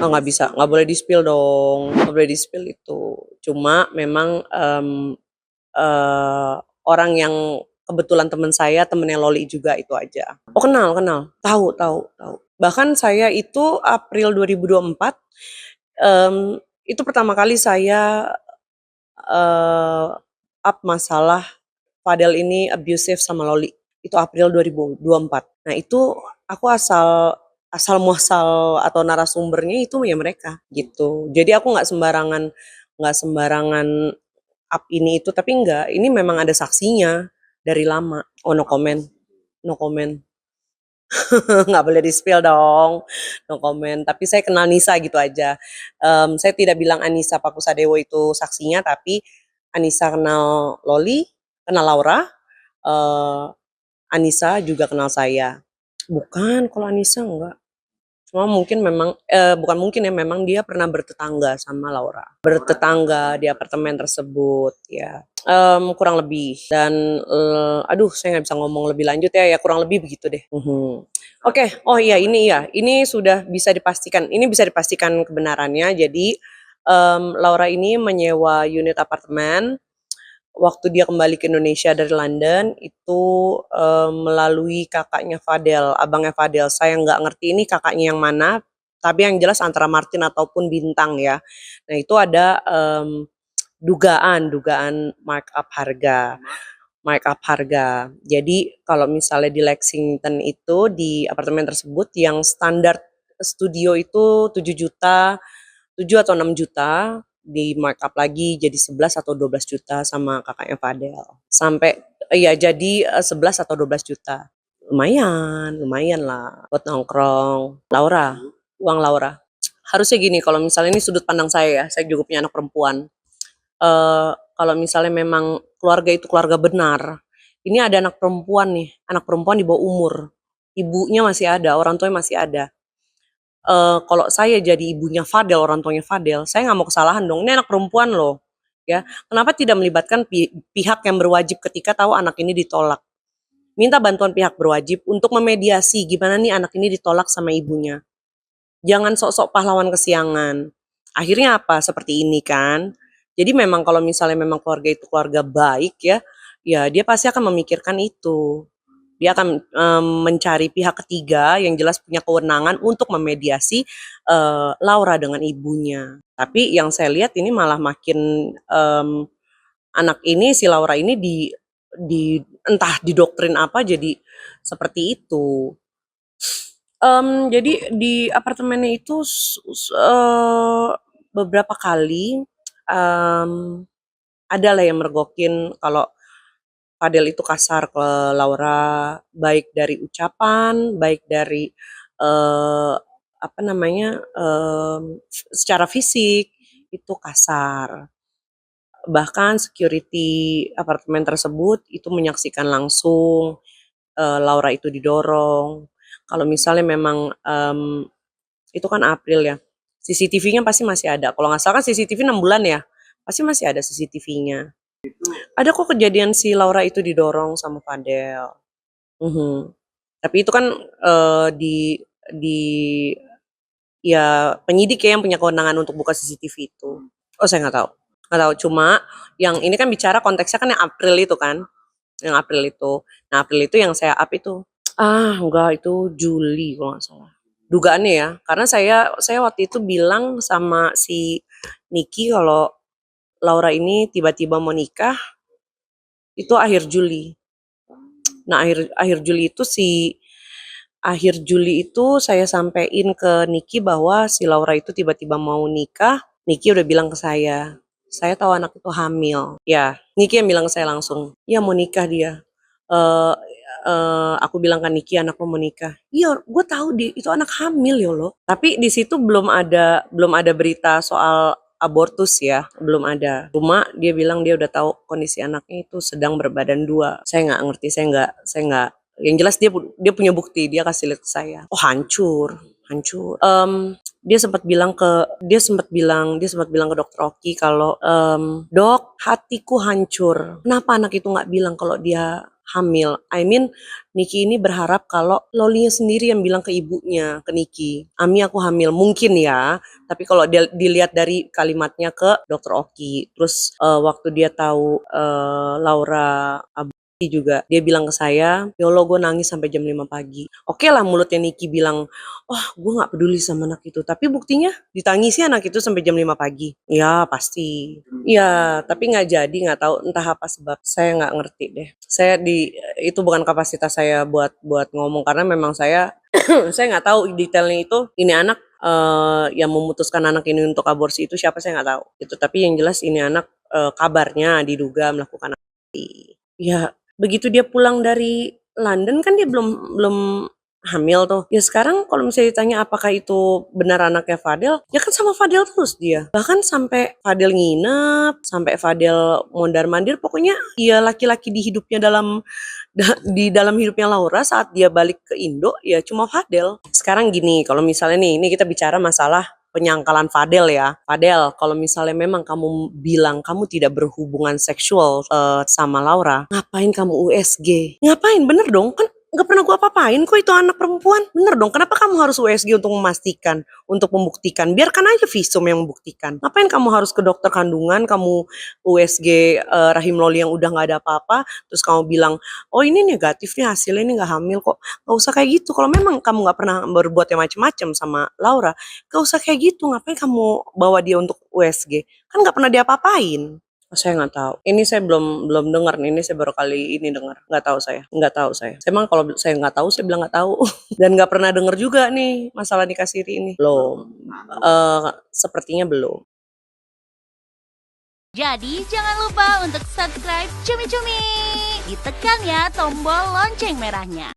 Oh, nggak bisa, nggak boleh di-spill dong, nggak boleh di-spill itu. Cuma memang, orang yang kebetulan teman saya, temennya Loli juga, itu aja. Oh, kenal kenal, tahu tahu tahu. Bahkan saya itu April 2024, itu pertama kali saya, eee, up masalah Fadel ini abusive sama Loli, itu April 2024. Nah itu aku asal asal muasal atau narasumbernya itu ya mereka, gitu. Jadi aku nggak sembarangan up ini itu, tapi enggak, ini memang ada saksinya dari lama. Oh, no comment, no comment. Nggak boleh di-spill dong, no comment. Tapi saya kenal Nisa gitu aja. Saya tidak bilang Anissa Pakusadewo itu saksinya, tapi Anissa kenal Loli, kenal Laura, eee, Anissa juga kenal saya. Bukan, kalau Anissa enggak. Cuma mungkin memang, bukan mungkin ya, memang dia pernah bertetangga sama Laura. Bertetangga di apartemen tersebut, ya. Kurang lebih dan, aduh saya nggak bisa ngomong lebih lanjut ya, ya kurang lebih begitu deh. Oke, oh iya ini sudah bisa dipastikan kebenarannya. Jadi, Laura ini menyewa unit apartemen. Waktu dia kembali ke Indonesia dari London itu, melalui kakaknya Fadel, abangnya Fadel. Saya nggak ngerti ini kakaknya yang mana, tapi yang jelas antara Martin ataupun Bintang ya. Nah itu ada, dugaan markup harga. Jadi kalau misalnya di Lexington itu, di apartemen tersebut yang standar studio itu 7 juta, 7 atau 6 juta, di markup lagi jadi 11 atau 12 juta sama kakaknya Fadel. Sampai iya jadi 11 atau 12 juta. Lumayan, lumayan lah buat nongkrong. Laura, uang Laura. Harusnya gini, kalau misalnya ini sudut pandang saya ya, saya juga punya anak perempuan. Kalau misalnya memang keluarga itu keluarga benar, ini ada anak perempuan di bawah umur, ibunya masih ada, orang tuanya masih ada. Kalau saya jadi ibunya Fadel, orang tuanya Fadel, saya nggak mau kesalahan dong, ini anak perempuan loh, ya. Kenapa tidak melibatkan pihak yang berwajib ketika tahu anak ini ditolak? Minta bantuan pihak berwajib untuk memediasi gimana nih anak ini ditolak sama ibunya. Jangan sok-sok pahlawan kesiangan. Akhirnya apa? Seperti ini kan. Jadi memang kalau misalnya memang keluarga itu keluarga baik ya, ya dia pasti akan memikirkan itu. Dia akan mencari pihak ketiga yang jelas punya kewenangan untuk memediasi Laura dengan ibunya. Tapi yang saya lihat ini malah makin anak ini, si Laura ini di entah didoktrin apa jadi seperti itu. Jadi di apartemennya itu beberapa kali, ada lah yang mergokin kalau Fadel itu kasar ke Laura, baik dari ucapan, baik dari, apa namanya, secara fisik, itu kasar. Bahkan security apartemen tersebut itu menyaksikan langsung, Laura itu didorong. Kalau misalnya memang, itu kan April ya, CCTV-nya pasti masih ada. Kalau nggak salah kan CCTV 6 bulan ya, pasti masih ada CCTV-nya. Ada kok kejadian si Laura itu didorong sama Fadel. Mhm. Tapi itu kan, di ya penyidik ya yang punya kewenangan untuk buka CCTV itu. Oh saya nggak tahu. Cuma yang ini kan bicara konteksnya kan yang April itu kan, yang April itu. Nah April itu yang saya up itu. Enggak, itu Juli kalau nggak salah. Dugaannya ya, karena saya waktu itu bilang sama si Niki kalau Laura ini tiba-tiba mau nikah itu akhir Juli. Nah, akhir Juli itu saya sampein ke Niki bahwa si Laura itu tiba-tiba mau nikah. Niki udah bilang ke saya tahu anak itu hamil. Ya, Niki yang bilang ke saya langsung, ya mau nikah dia. Eh aku bilang kan Niki anak mau nikah. Iya, gue tahu itu anak hamil ya loh. Tapi di situ belum ada berita soal abortus ya, belum ada. Cuma dia bilang dia udah tahu kondisi anaknya itu sedang berbadan 2. Saya nggak ngerti, saya nggak. Yang jelas dia punya bukti, dia kasih lihat ke saya. Oh hancur. hancur. Dia sempat bilang ke dokter Oki kalau, "Dok, hatiku hancur. Kenapa anak itu nggak bilang kalau dia hamil?" I mean, Niki ini berharap kalau Lolinya sendiri yang bilang ke ibunya, ke Niki, "Ami, aku hamil." Mungkin ya, tapi kalau dilihat dari kalimatnya ke dokter Oki, terus waktu dia tahu Laura juga dia bilang ke saya, "Ya Allah, gue nangis sampai jam 5 pagi." Oke lah mulutnya Niki bilang, "Oh, gue nggak peduli sama anak itu." Tapi buktinya ditangisi anak itu sampai jam 5 pagi. Ya pasti. Ya, tapi nggak jadi, nggak tahu entah apa sebab. Saya nggak ngerti deh. Itu bukan kapasitas saya buat buat ngomong karena memang saya saya nggak tahu detailnya itu. Ini anak yang memutuskan anak ini untuk aborsi itu siapa saya nggak tahu. Itu tapi yang jelas ini anak kabarnya diduga melakukan aborsi. Ya, begitu dia pulang dari London kan dia belum belum hamil tuh. Ya sekarang kalau misalnya ditanya apakah itu benar anaknya Fadel, ya kan sama Fadel terus dia. Bahkan sampai Fadel nginep, sampai Fadel mondar-mandir, pokoknya ya laki-laki di hidupnya di dalam hidupnya Laura saat dia balik ke Indo ya cuma Fadel. Sekarang gini, kalau misalnya nih, ini kita bicara masalah penyangkalan Fadel ya. Fadel, kalau misalnya memang kamu bilang kamu tidak berhubungan seksual sama Laura, ngapain kamu USG? Ngapain? Bener dong, kan nggak pernah gua apa-apain kok itu anak perempuan. Bener dong, kenapa kamu harus USG untuk memastikan, untuk membuktikan? Biarkan aja visum yang membuktikan. Ngapain kamu harus ke dokter kandungan, kamu USG rahim Loli yang udah nggak ada apa-apa, terus kamu bilang, "Oh ini negatif nih hasilnya, ini nggak hamil kok." Nggak usah kayak gitu. Kalau memang kamu nggak pernah berbuat yang macem-macem sama Laura, gak usah kayak gitu, ngapain kamu bawa dia untuk USG? Kan nggak pernah diapa-apain. Oh, saya nggak tahu. Ini saya belum belum dengar nih. Ini saya baru kali ini dengar. Nggak tahu saya. Nggak tahu saya. Saya emang kalau saya nggak tahu, saya bilang nggak tahu. Dan nggak pernah dengar juga nih masalah nikah siri ini. Belum. Sepertinya belum. Jadi jangan lupa untuk subscribe Cumi Cumi. Ditekan ya tombol lonceng merahnya.